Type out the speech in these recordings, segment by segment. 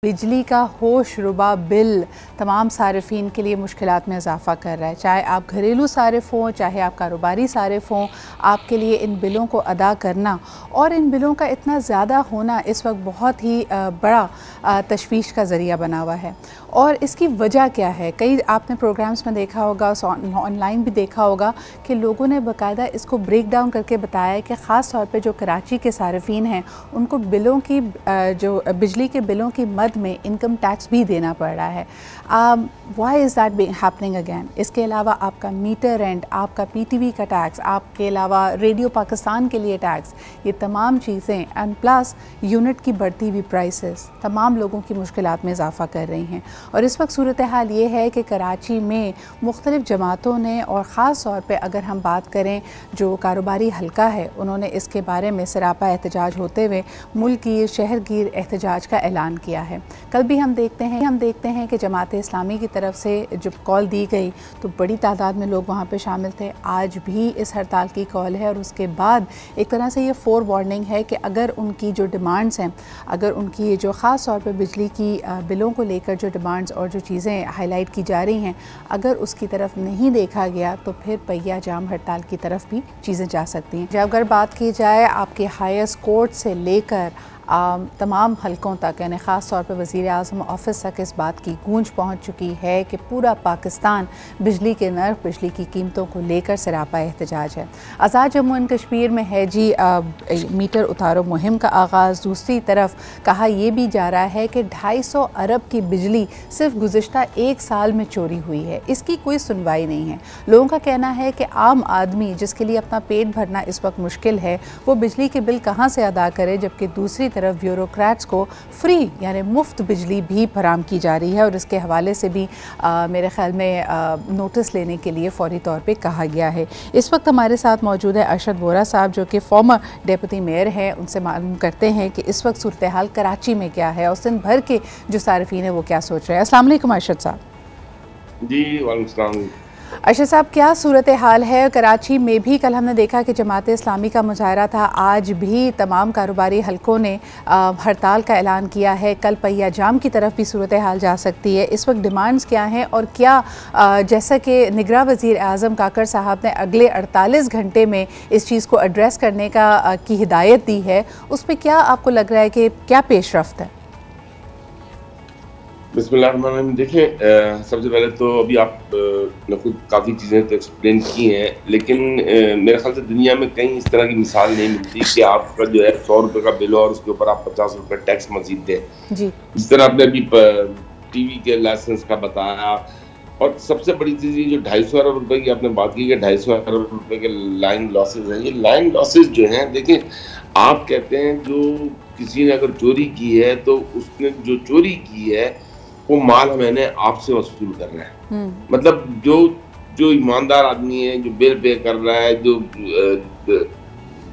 बिजली का होशरुबा बिल तमाम सारिफिन के लिए मुश्किलात में इजाफ़ा कर रहा है। चाहे आप घरेलू सारिफ हों, चाहे आप कारोबारी सारिफ हों, आपके लिए इन बिलों को अदा करना और इन बिलों का इतना ज़्यादा होना इस वक्त बहुत ही बड़ा तशवीश का ज़रिया बना हुआ है। और इसकी वजह क्या है? कई आपने प्रोग्राम्स में देखा होगा, ऑनलाइन भी देखा होगा कि लोगों ने बाकायदा इसको ब्रेक डाउन करके बताया है कि ख़ास तौर पे जो कराची के सारिफिन हैं उनको बिलों की जो बिजली के बिलों की मद में इनकम टैक्स भी देना पड़ रहा है। Why is that happening again? इसके अलावा आपका मीटर रेंट, आपका पीटीवी का टैक्स, आपके अलावा रेडियो पाकिस्तान के लिए टैक्स, ये तमाम चीज़ें एंड प्लस यूनिट की बढ़ती हुई प्राइसेस तमाम लोगों की मुश्किलात में इजाफ़ा कर रही हैं। और इस वक्त सूरत हाल ये है कि कराची में मुख्तलिफ़ जमातों ने और ख़ास तौर पर अगर हम बात करें जो कारोबारी हल्का है, उन्होंने इसके बारे में सरापा एहतजाज होते हुए मुल्क गिर शहर गिर एहतजाज का ऐलान किया है। कल भी हम देखते हैं कि जमात इस्लामी की तरफ से जब कॉल दी गई तो बड़ी तादाद में लोग वहाँ पे शामिल थे। आज भी इस हड़ताल की कॉल है और उसके बाद एक तरह से ये फोर वार्निंग है कि अगर उनकी जो डिमांड्स हैं, अगर उनकी जो ख़ास तौर पे बिजली की बिलों को लेकर जो डिमांड्स और जो चीज़ें हाईलाइट की जा रही हैं, अगर उसकी तरफ नहीं देखा गया तो फिर पहिया जाम हड़ताल की तरफ भी चीज़ें जा सकती हैं। जब अगर बात की जाए आपके हाईएस्ट कोर्ट से लेकर तमाम हलकों तक, यानी ख़ास तौर पर वज़ीर आज़म ऑफिस तक इस बात की गूंज पहुंच चुकी है कि पूरा पाकिस्तान बिजली के नर्ख, बिजली की कीमतों को लेकर सरापा एहतजाज है। आज़ाद जम्मू एंड कश्मीर में है जी मीटर उतारो मुहिम का आगाज़। दूसरी तरफ कहा यह भी जा रहा है कि 250 अरब की बिजली सिर्फ गुज़िश्ता एक साल में चोरी हुई है, इसकी कोई सुनवाई नहीं है। लोगों का कहना है कि आम आदमी जिसके लिए अपना पेट भरना इस वक्त मुश्किल है, वो बिजली के बिल कहाँ से अदा करे, जबकि दूसरी तरफ ब्यूरोक्रेट्स को फ्री यानी मुफ्त बिजली भी फराम की जा रही है। और इसके हवाले से भी मेरे ख्याल में नोटिस लेने के लिए फौरी तौर पे कहा गया है। इस वक्त हमारे साथ मौजूद है अरशद वोरा साहब जो कि फॉर्मर डेप्यूटी मेयर हैं। उनसे मालूम करते हैं कि इस वक्त सूरत हाल कराची में क्या है और सिंध भर के जो सारिफीन है वो क्या सोच रहे हैं। अस्सलाम वालेकुम अरशद साहब। जी वालेकुम सलाम। अरशद साहब, क्या सूरत हाल है? कराची में भी कल हमने देखा कि जमात इस्लामी का मुजाहरा था, आज भी तमाम कारोबारी हलकों ने हड़ताल का ऐलान किया है। कल पहिया जाम की तरफ भी सूरत हाल जा सकती है। इस वक्त डिमांड्स क्या हैं और क्या जैसा कि निगरां वज़ीर आज़म काकर साहब ने अगले 48 घंटे में इस चीज़ को एड्रेस करने की हिदायत दी है, उस पर क्या आपको लग रहा है कि क्या पेशरफ्त है? बिस्मिल्लाहिर्रहमानिर्रहीम। देखिए, सबसे पहले तो अभी आप ने खुद काफ़ी चीज़ें तो एक्सप्लेन की हैं, लेकिन मेरे ख्याल से दुनिया में कहीं इस तरह की मिसाल नहीं मिलती कि आपका जो है 100 रुपये का बिल हो और उसके ऊपर आप 50 रुपये टैक्स मजीद दें। जिस तरह आपने अभी टीवी के लाइसेंस का बताया, और सबसे बड़ी चीज़ ये जो 250 अरब रुपये की आपने बात की कि 250 अरब रुपये के लाइन लॉसेज हैं। ये लाइन लॉसेज जो हैं, देखिए आप कहते हैं जो किसी ने अगर चोरी की है तो उसने जो चोरी की है वो माल मैंने आपसे वसूल कर रहा है। मतलब जो ईमानदार आदमी है, जो बिल पे कर रहा है, जो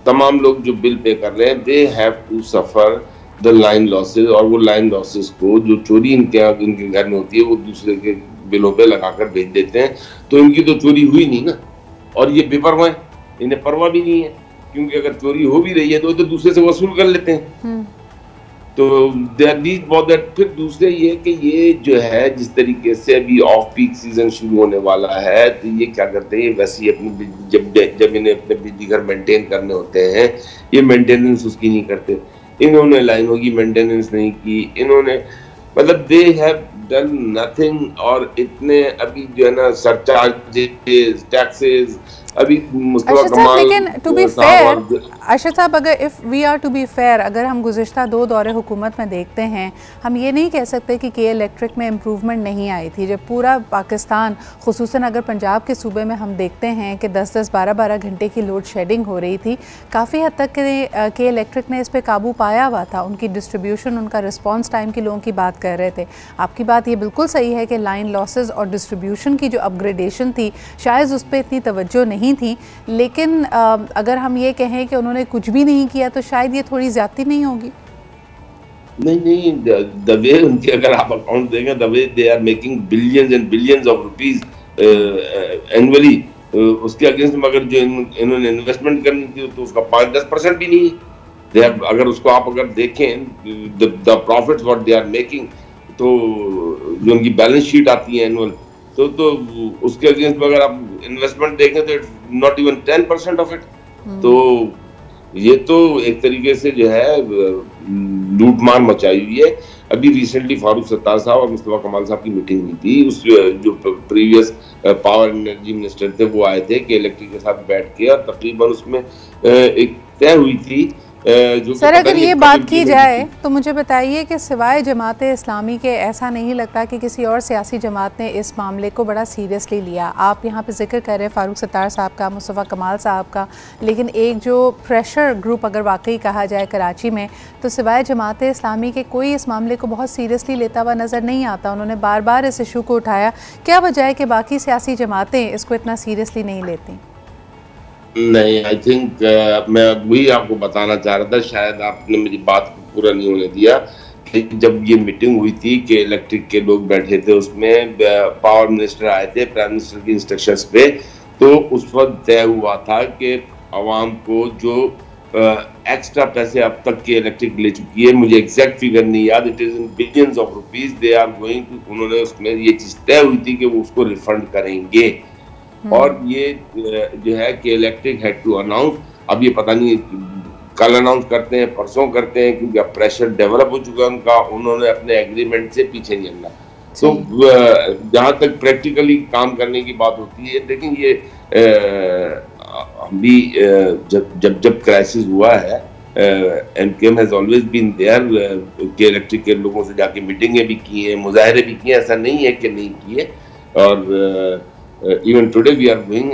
तमाम लोग जो बिल पे कर रहे हैं, they have to suffer the line losses. और वो लाइन लॉसेज को जो चोरी इनके घर में होती है वो दूसरे के बिलों पे लगाकर भेज देते हैं। तो इनकी तो चोरी हुई नहीं ना, और ये बेपरवाह है, इन्हें परवाह भी नहीं है, क्योंकि अगर चोरी हो भी रही है तो दूसरे से वसूल कर लेते हैं। तो फिर दूसरे ये कि ये जो है जिस तरीके से अभी ऑफ पीक सीजन शुरू होने वाला है, तो ये क्या करते हैं, वैसे ही अपनी जब इन्हें अपने बिजली घर मेंटेन करने होते हैं, ये मेंटेनेंस उसकी नहीं करते। इन्होंने लाइनों की मेंटेनेंस नहीं की, इन्होंने मतलब दे हैव डन नथिंग। और इतने अभी जो है ना सरचार्जेस, टैक्सेस, अभी मुस्तफा कमाल, लेकिन टू बी फेयर अरशद साहब, अगर if we are to be fair, अगर हम गुज़िश्ता 2 दौरे हुकूमत में देखते हैं, हम ये नहीं कह सकते कि के इलेक्ट्रिक में इम्प्रूवमेंट नहीं आई थी। जब पूरा पाकिस्तान, खुसूसन अगर पंजाब के सूबे में हम देखते हैं कि 10-10, 12-12 घंटे की लोड शेडिंग हो रही थी, काफ़ी हद तक के इलेक्ट्रिक ने इस पर काबू पाया हुआ था। उनकी डिस्ट्रीब्यूशन, उनका रिस्पॉन्स टाइम की लोगों की बात कर रहे थे। आपकी बात ये बिल्कुल सही है कि लाइन लॉसेज और डिस्ट्रीब्यूशन की जो अपग्रेडेशन थी शायद उस पर इतनी तवज्जो नहीं थी, लेकिन अगर हम ये कहें कि उन्होंने कुछ भी नहीं किया तो शायद ये थोड़ी ज्यादती नहीं होगी। नहीं, द वे उनके अगर आप अकाउंट देंगे, the way they are making billions and billions of rupees annually, उसके अगेंस्ट में अगर जो इन्होंने इन्वेस्टमेंट करनी थी तो उसका 5-10% भी नहीं है। अगर उसको आप अगर देखें the profits what they are making, तो जो उनकी बैलेंस शीट आती है एनुअल, तो उसके अगेंस्ट अगर आप इन्वेस्टमेंट देखें तो it's not even 10% of it. तो ये तो एक तरीके से जो है लूटमार मचाई हुई है। अभी रिसेंटली फारूक सत्तार साहब और मुस्तफा कमाल साहब की मीटिंग हुई थी, उस जो प्रीवियस पावर एनर्जी मिनिस्टर थे वो आए थे के इलेक्ट्रिक के साथ बैठ के, और तकरीबन उसमें एक तय हुई थी जो सर अगर ये बात की जाए तो मुझे बताइए कि सिवाय जमात इस्लामी के ऐसा नहीं लगता कि किसी और सियासी जमात ने इस मामले को बड़ा सीरियसली लिया। आप यहाँ पे जिक्र कर रहे हैं फारूक सत्तार साहब का, मुस्तफ़ा कमाल साहब का, लेकिन एक जो प्रेशर ग्रुप अगर वाकई कहा जाए कराची में, तो सिवाय जमात इस्लामी के कोई इस मामले को बहुत सीरियसली लेता हुआ नज़र नहीं आता। उन्होंने बार बार इस इशू को उठाया। क्या वजह है कि बाकी सियासी जमातें इसको इतना सीरियसली नहीं लेती? नहीं, आई थिंक मैं वही आपको बताना चाह रहा था, शायद आपने मेरी बात को पूरा नहीं होने दिया कि जब ये मीटिंग हुई थी कि इलेक्ट्रिक के लोग बैठे थे, उसमें पावर मिनिस्टर आए थे प्राइम मिनिस्टर की इंस्ट्रक्शंस पे, तो उस वक्त तय हुआ था कि आवाम को जो एक्स्ट्रा पैसे अब तक के इलेक्ट्रिक ले चुकी है, मुझे एग्जैक्ट फिगर नहीं याद, it is in billions of rupees, they are going to, उन्होंने उसमें ये चीज तय हुई थी कि वो उसको रिफंड करेंगे। और ये जो है कि इलेक्ट्रिक हैड टू अनाउंस, अब ये पता नहीं कल अनाउंस करते हैं परसों करते हैं, क्योंकि अब प्रेशर डेवलप हो चुका है उनका, उन्होंने अपने एग्रीमेंट से पीछे नहीं हटना। तो जहाँ तक प्रैक्टिकली काम करने की बात होती है, लेकिन ये हम भी जब क्राइसिस हुआ है, MKM has always been there, K electric के लोगों से जाके मीटिंगें भी की हैं, मुजाहरे भी किए, ऐसा नहीं है कि नहीं किए। और even today we are going,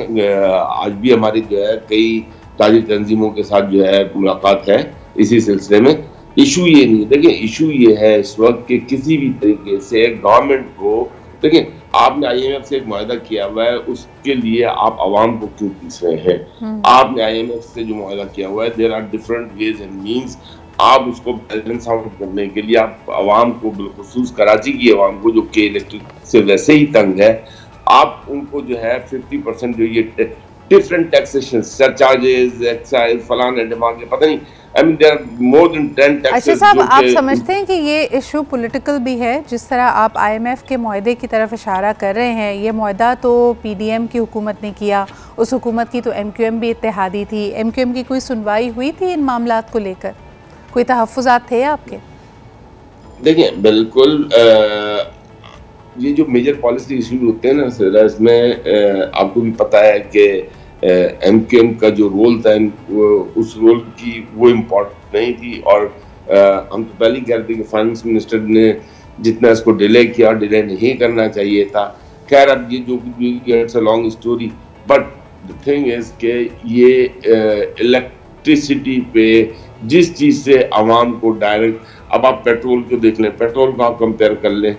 आज भी हमारी जो है कई ताजी तंजीमों के साथ जो है मुलाकात है इसी सिलसिले में। इशू ये नहीं, देखिए इशू ये है इस वक्त कि किसी भी तरीके से गवर्नमेंट को, देखिए आपने IMF से एक मुआहदा किया हुआ है, उसके लिए आप आवाम को क्यों पीस रहे हैं? आपने IMF से जो मुआहदा किया हुआ है, there are different ways and means, आप उसको बैलेंस आउट करने के लिए आप आवाम को, बिलखुसूस कराची की आवाम को जो कि इलेक्ट्रिक से वैसे ही तंग है, आप उनको जो है 50% जो ये डिफरेंट टैक्सेशन, सरचार्जेस, एक्साइज, फलाने ढिमाके, पता नहीं, I mean there are more than 10 taxes. अच्छा साहब, आप समझते हैं कि ये इशू पॉलिटिकल भी है? जिस तरह आप IMF के मुआहदे की तरफ इशारा कर रहे हैं, ये मुआहदा तो PDM की हुकूमत ने किया, उस हुकूमत की तो MQM भी इत्तेहादी थी। MQM की कोई सुनवाई हुई थी इन मामलात को लेकर? कोई तहफ़्फ़ुज़ात थे आपके? देखिए बिल्कुल, ये जो मेजर पॉलिसी इशू होते हैं ना सर, इसमें आपको भी पता है कि MQM का जो रोल था, उस रोल की वो इम्पोर्टेंट नहीं थी। और हम तो पहले ही कह रहे थे कि फाइनेंस मिनिस्टर ने जितना इसको डिले किया, डिले नहीं करना चाहिए था। खैर अब ये जो it's a long story, but the thing is कि ये इलेक्ट्रिसिटी पे जिस चीज़ से आवाम को डायरेक्ट, अब आप पेट्रोल को देख लें, पेट्रोल को आप कंपेयर कर लें,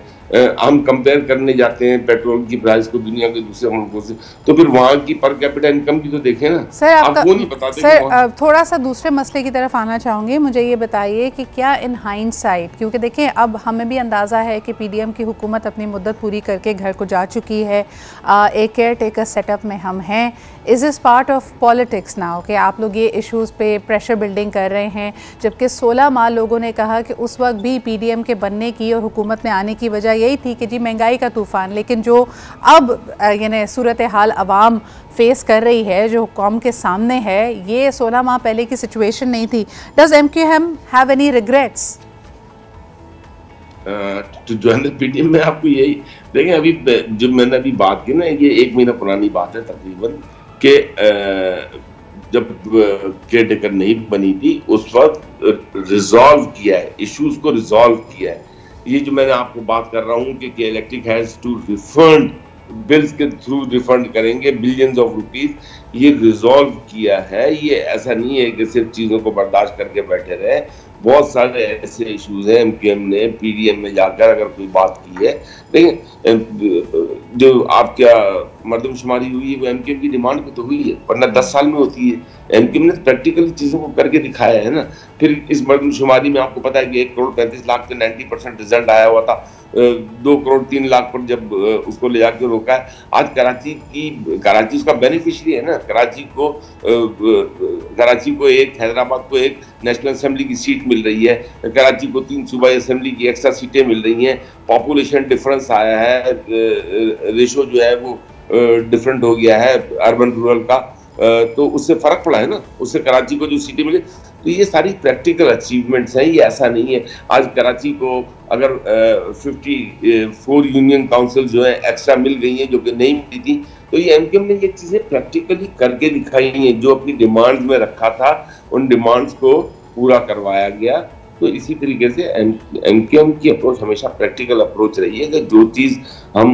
हम कंपेयर करने जाते हैं पेट्रोल की प्राइस को दुनिया के दूसरे मुल्कों से, तो फिर वहाँ की पर कैपिटा इनकम भी तो देखें ना। सर आप वो नहीं बताते। सर थोड़ा सा दूसरे मसले की तरफ आना चाहूँगी। मुझे ये बताइए कि क्या इन हाइंडसाइट, क्योंकि देखें अब हमें भी अंदाज़ा है कि PDM की हुकूमत अपनी मुद्दत पूरी करके घर को जा चुकी है, एक केयर टेकर सेटअप में हम हैं, is this part of politics now कि आप लोग ये इशूज़ पे प्रेशर बिल्डिंग कर रहे हैं, जबकि 16 माह लोगों ने कहा कि उस वक्त भी PDM के बनने की और हुकूमत में आने की वजह यही थी कि जी महंगाई का तूफ़ान, लेकिन जो अब यानी सूरत हाल अवाम फेस कर रही है, जो कौम के सामने है, ये 16 माह पहले की सिचुएशन नहीं थी। Does MQM have any regrets to join the PDM में? आपको यही देखें, अभी जो मैंने अभी बात की ना, ये 1 महीना पुरानी बात है तकरीबन, कि जब केयर टेकर नहीं बनी थी उस वक्त रिजॉल्व किया है, इश्यूज को रिजॉल्व किया है। ये जो मैंने आपको बात कर रहा हूँ कि electric has to refund, bills के थ्रू रिफंड करेंगे बिलियंस ऑफ रुपीस, ये रिजॉल्व किया है। ये ऐसा नहीं है कि सिर्फ चीज़ों को बर्दाश्त करके बैठे रहे, बहुत सारे ऐसे इश्यूज हैं MQM ने PDM में जाकर अगर कोई बात की है। लेकिन जो आप क्या मरदमशुमारी हुई है वो MQM की डिमांड पे तो हुई है, वरना 10 साल में होती है। MQM ने प्रैक्टिकली चीज़ों को करके दिखाया है ना। फिर इस मरदमशुमारी में आपको पता है कि 1,35,00,000 पे 90% रिजल्ट आया हुआ था। 2,03,00,000 पर जब उसको ले जाके रोका है। आज कराची उसका बेनिफिशियरी है ना। कराची को एक, हैदराबाद को एक नेशनल असेंबली की सीट मिल रही है, कराची को 3 सूबाई असेंबली की एक्स्ट्रा सीटें मिल रही हैं, पॉपुलेशन डिफरेंस आया है, रेशो जो है वो डिफरेंट हो गया है अर्बन रूरल का, तो उससे फर्क पड़ा है ना, उससे कराची को जो सीटें मिली। तो ये सारी प्रैक्टिकल अचीवमेंट्स हैं, ये ऐसा नहीं है। आज कराची को अगर 54 यूनियन काउंसिल जो है एक्स्ट्रा मिल गई हैं जो कि नहीं मिली थी, तो ये MQM ने ये चीज़ें प्रैक्टिकली करके दिखाई हैं। जो अपनी डिमांड्स में रखा था उन डिमांड्स को पूरा करवाया गया। तो इसी तरीके से MQM की अप्रोच हमेशा प्रैक्टिकल अप्रोच रही है कि जो चीज़ हम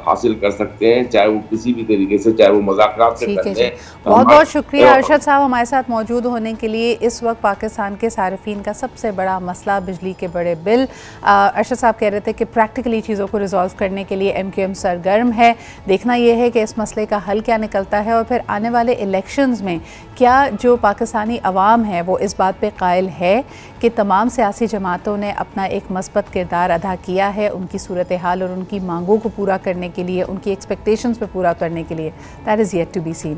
हासिल कर सकते हैं, चाहे वो किसी भी तरीके से, चाहे वो मज़ाकरात से करते हैं। बहुत बहुत शुक्रिया अरशद साहब हमारे साथ मौजूद होने के लिए। इस वक्त पाकिस्तान के सारिफीन का सबसे बड़ा मसला बिजली के बड़े बिल। अरशद साहब कह रहे थे कि प्रैक्टिकली चीज़ों को रिजॉल्व करने के लिए MQM सरगर्म है। देखना यह है कि इस मसले का हल क्या निकलता है और फिर आने वाले इलेक्शंस में क्या जो पाकिस्तानी अवाम है वो इस बात पर कायल है कि तमाम सियासी जमातों ने अपना एक मस्बत किरदार अदा किया है उनकी सूरत हाल और उनकी मांगों को पूरा करने के लिए, उनकी एक्सपेक्टेशंस पे पूरा करने के लिए। That is yet to be scene.